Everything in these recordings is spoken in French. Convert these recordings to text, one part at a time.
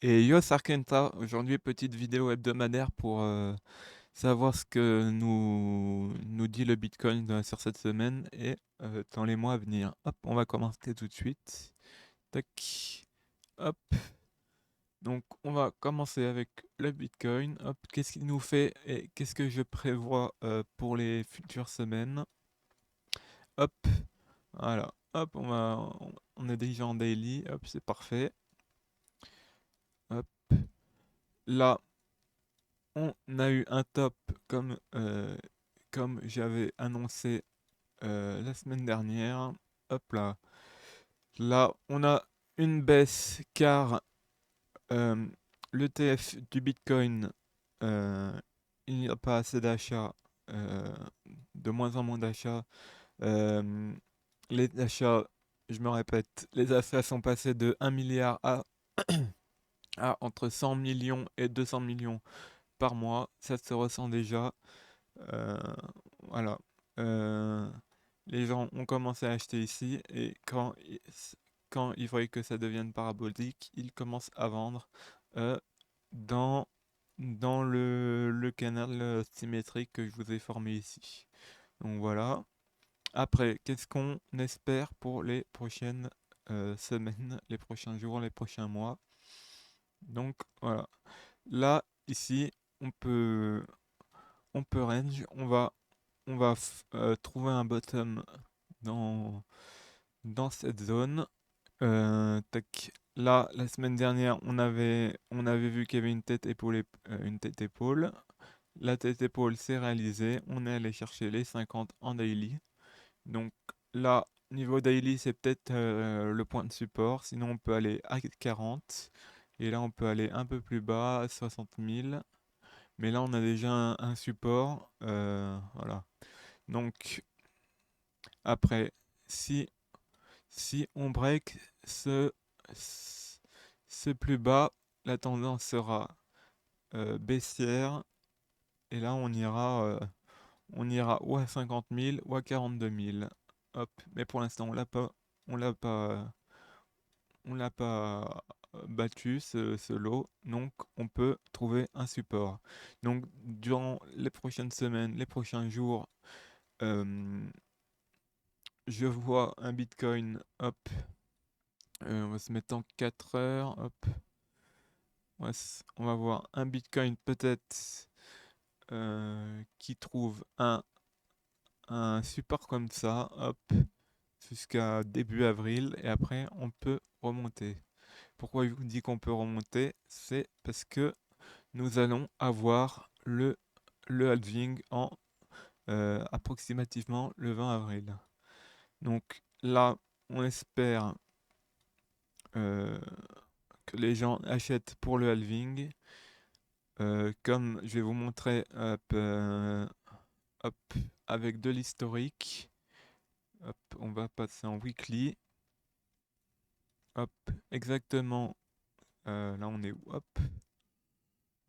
Et yo Sarkenta, aujourd'hui petite vidéo hebdomadaire pour savoir ce que nous dit le Bitcoin sur cette semaine et dans les mois à venir. Hop, on va commencer tout de suite. Tac, hop. Donc on va commencer avec le Bitcoin. Hop, qu'est-ce qu'il nous fait et qu'est-ce que je prévois pour les futures semaines. Hop, voilà. Hop, on est déjà en daily. Hop, c'est parfait. Hop, là. On a eu un top comme j'avais annoncé la semaine dernière. Hop là. Là, on a une baisse car euh, l'ETF du Bitcoin, euh, il n'y a pas assez d'achats, euh, de moins en moins d'achats. Euh, les achats, je me répète, les achats sont passés de 1 milliard à entre 100 millions et 200 millions par mois. Ça se ressent déjà. Euh, voilà. Euh, les gens ont commencé à acheter ici et quand ils voient que ça devienne parabolique, ils commencent à vendre euh, dans, dans le canal symétrique que je vous ai formé ici. Donc voilà. Après, qu'est-ce qu'on espère pour les prochaines semaines, les prochains jours, les prochains mois? Donc voilà. Là, ici, on peut, on peut range, on va trouver un bottom dans, dans cette zone. Tac. Là, la semaine dernière, on avait vu qu'il y avait une tête épaule. La tête épaule s'est réalisée. On est allé chercher les 50 en daily. Donc là, niveau daily, c'est peut-être le point de support. Sinon, on peut aller à 40. Et là, on peut aller un peu plus bas, à 60 000. Mais là, on a déjà un support. Voilà. Donc, après, si, si on break ce, ce plus bas, la tendance sera baissière. Et là, on ira ou à 50 000 ou à 42 000. Hop. Mais pour l'instant, on l'a pas battu ce lot, donc on peut trouver un support. Donc durant les prochaines semaines, les prochains jours, euh, je vois un Bitcoin, hop, on va se mettre en 4 heures, hop, on va voir un Bitcoin peut-être qui trouve un support comme ça, hop, jusqu'à début avril, et après on peut remonter. Pourquoi je vous dis qu'on peut remonter? C'est parce que nous allons avoir le halving en approximativement le 20 avril. Donc là, on espère euh, que les gens achètent pour le halving. Comme je vais vous montrer hop, avec de l'historique. Hop, on va passer en weekly. Hop, exactement. Là, on est où? Hop,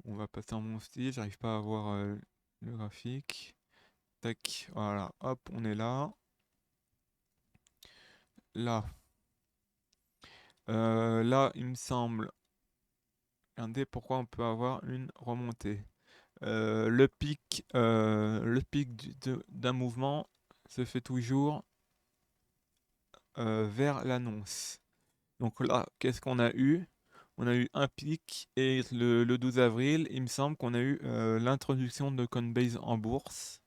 on va passer en mon style. J'arrive pas à voir le graphique. Tac, voilà. Hop, on est là. Là. Là, il me semble. Regardez pourquoi on peut avoir une remontée. Le pic d'un mouvement se fait toujours vers l'annonce. Donc là, qu'est-ce qu'on a eu? On a eu un pic et le 12 avril, il me semble qu'on a eu l'introduction de Coinbase en bourse.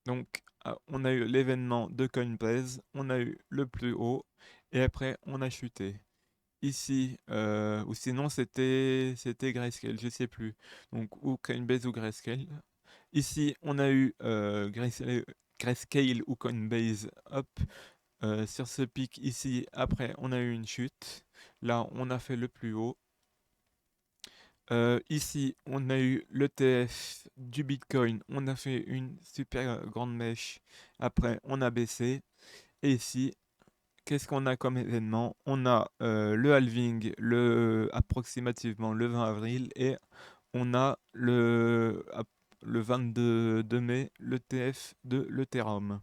Donc, on a eu l'événement de Coinbase, on a eu le plus haut et après on a chuté. Ici, ou sinon c'était Grayscale, je sais plus. Donc ou Coinbase ou Grayscale. Ici, on a eu Grayscale ou Coinbase, hop, sur ce pic ici. Après, on a eu une chute. Là, on a fait le plus haut. Ici, on a eu l'ETF du Bitcoin. On a fait une super grande mèche. Après, on a baissé. Et ici, qu'est-ce qu'on a comme événement? On a le halving approximativement le 20 avril et on a le 22 de mai l'ETF de l'Ethereum.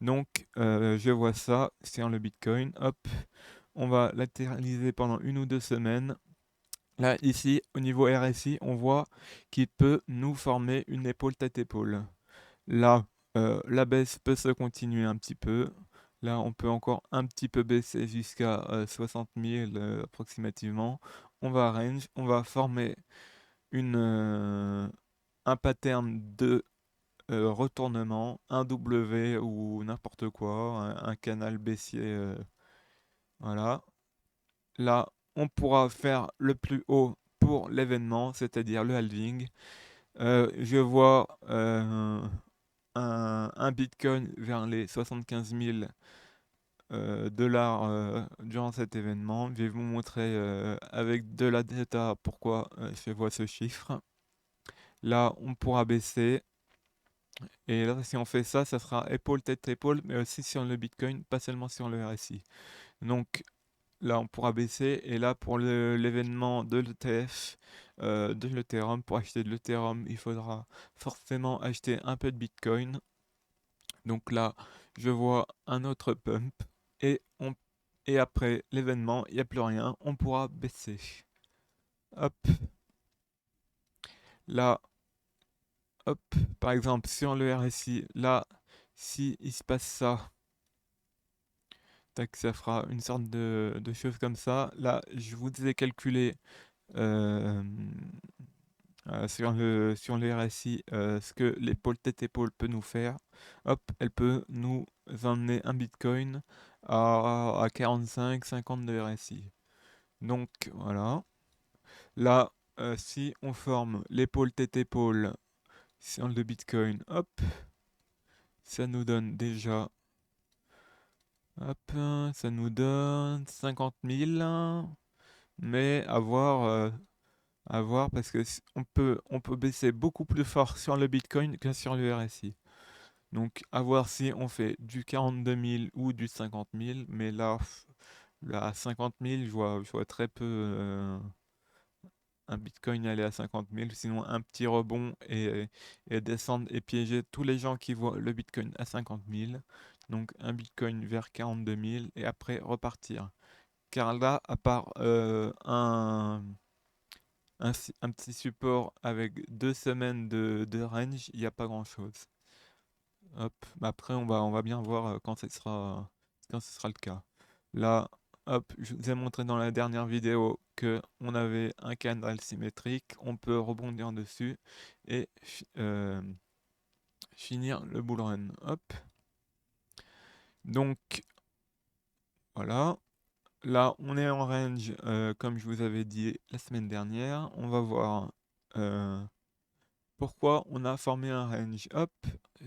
Donc je vois ça sur le Bitcoin. Hop, on va latéraliser pendant 1 ou 2 semaines. Là, ici, au niveau RSI, on voit qu'il peut nous former une épaule tête-épaule. Là, la baisse peut se continuer un petit peu. Là, on peut encore un petit peu baisser jusqu'à 60 000 approximativement. On va range, on va former un pattern de retournement, un W ou n'importe quoi, un canal baissier. Voilà. Là, on pourra faire le plus haut pour l'événement, c'est-à-dire le halving. Je vois un Bitcoin vers les 75 000 dollars durant cet événement. Je vais vous montrer avec de la data pourquoi je vois ce chiffre. Là, on pourra baisser. Et là, si on fait ça, ça sera épaule, tête, épaule, mais aussi sur le Bitcoin, pas seulement sur le RSI. Donc là, on pourra baisser. Et là, pour l'événement de l'ETF, de l'Ethereum, pour acheter de l'Ethereum, il faudra forcément acheter un peu de Bitcoin. Donc là, je vois un autre pump. Et, et après l'événement, il n'y a plus rien. On pourra baisser. Hop. Là, hop. Par exemple, sur le RSI, là, si il se passe ça, tac, ça fera une sorte de chose comme ça. Là, je vous ai calculé euh, sur le RSI ce que l'épaule tête-épaule peut nous faire. Hop, elle peut nous emmener un Bitcoin à 45-50 de RSI. Donc voilà. Là, si on forme l'épaule tête-épaule sur le Bitcoin, hop, ça nous donne déjà, hop, ça nous donne 50 000. Mais à voir parce que on peut baisser beaucoup plus fort sur le Bitcoin que sur le RSI. Donc à voir si on fait du 42 000 ou du 50 000. Mais là, là à 50 000, je vois très peu un Bitcoin aller à 50 000. Sinon un petit rebond et descendre et piéger tous les gens qui voient le Bitcoin à 50 000. Donc un Bitcoin vers 42 000 et après repartir. Car là, à part un petit support avec 2 semaines de range, il n'y a pas grand-chose. Hop, après on va bien voir quand ce sera le cas. Là, hop, je vous ai montré dans la dernière vidéo que on avait un canal symétrique, on peut rebondir dessus et finir le bull run. Hop. Donc voilà. Là, on est en range, comme je vous avais dit la semaine dernière. On va voir euh, pourquoi on a formé un range. Hop,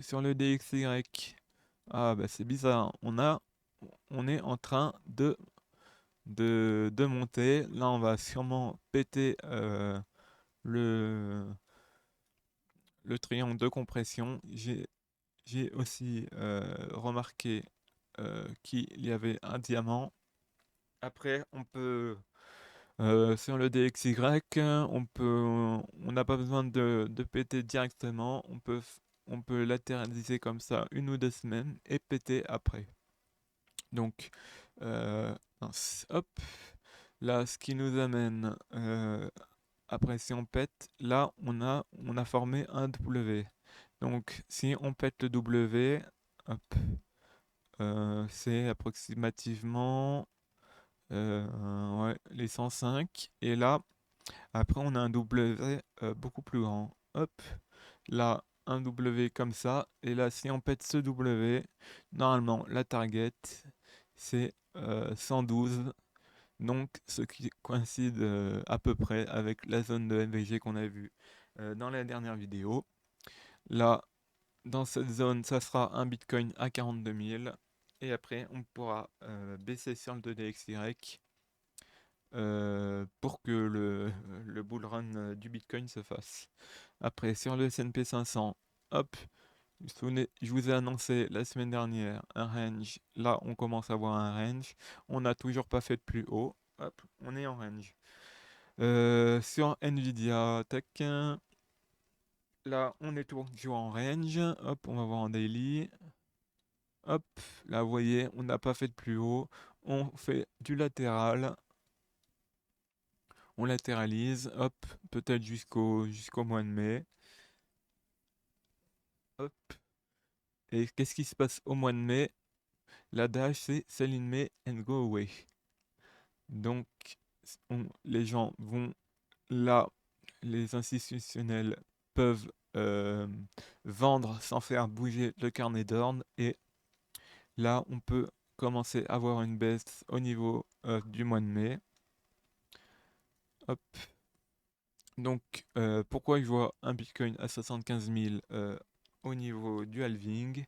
sur le DXY. Ah bah c'est bizarre. On est en train de monter. Là, on va sûrement péter le, le triangle de compression. J'ai aussi remarqué qu'il y avait un diamant. Après, on peut sur le DXY, on n'a pas besoin de péter directement. On peut latéraliser comme ça 1 ou 2 semaines et péter après. Donc, mince, hop. Là, ce qui nous amène, après si on pète, là, on a formé un W. Donc, si on pète le W, hop, c'est approximativement ouais, les 105. Et là, après, on a un W beaucoup plus grand. Hop, là, un W comme ça. Et là, si on pète ce W, normalement, la target, c'est 112. Donc, ce qui coïncide à peu près avec la zone de NVG qu'on a vue dans la dernière vidéo. Là, dans cette zone, ça sera un Bitcoin à 42 000. Et après, on pourra baisser sur le 2DXY pour que le bull run du Bitcoin se fasse. Après, sur le S&P 500, hop, je vous ai annoncé la semaine dernière un range. Là, on commence à voir un range. On n'a toujours pas fait de plus haut. Hop, on est en range. Sur Nvidia, tac, là, on est toujours en range. Hop, on va voir en daily. Hop, là, vous voyez, on n'a pas fait de plus haut. On fait du latéral, on latéralise, hop, peut-être jusqu'au mois de mai. Hop. Et qu'est-ce qui se passe au mois de mai? L'adage c'est sell in May and go away. Donc les gens vont là, les institutionnels peuvent vendre sans faire bouger le carnet d'ordre et là on peut commencer à avoir une baisse au niveau du mois de mai. Hop. Donc pourquoi je vois un Bitcoin à 75 000 au niveau du halving?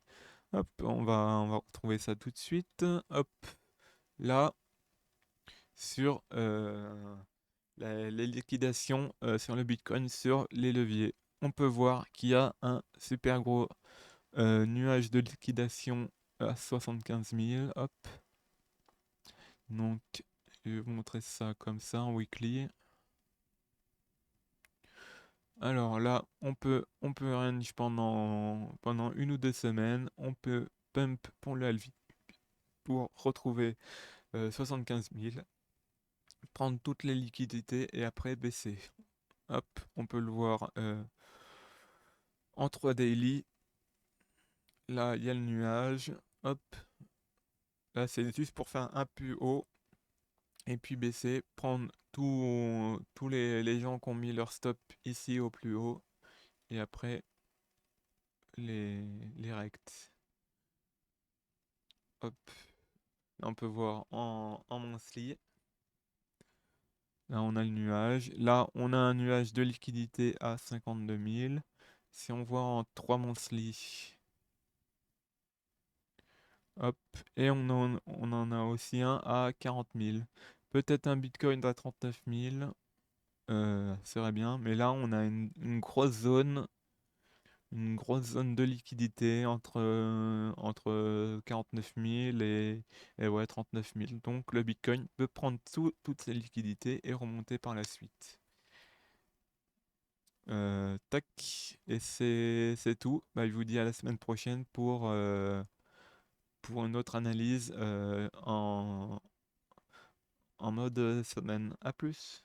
Hop, on va retrouver ça tout de suite. Hop, là sur les liquidations sur le Bitcoin sur les leviers. On peut voir qu'il y a un super gros nuage de liquidation à 75 000. Hop. Donc, je vais vous montrer ça comme ça en weekly. Alors là, on peut range pendant 1 ou 2 semaines. On peut pump pour le halving pour retrouver 75 000, prendre toutes les liquidités et après baisser. Hop, on peut le voir en 3 daily. Là, il y a le nuage. Hop. Là, c'est juste pour faire un plus haut et puis baisser. Prendre tous les gens qui ont mis leur stop ici au plus haut. Et après, les rects. Hop. Là, on peut voir en monthly. Là, on a le nuage. Là, on a un nuage de liquidité à 52 000. Si on voit en 3 monthly. Hop, et on en a aussi un à 40 000. Peut-être un Bitcoin à 39 000, serait bien. Mais là, on a une grosse zone de liquidité entre 49 000 et ouais, 39 000. Donc le Bitcoin peut prendre toutes ces liquidités et remonter par la suite. Tac, et c'est tout. Bah, je vous dis à la semaine prochaine pour une autre analyse en mode semaine. À plus.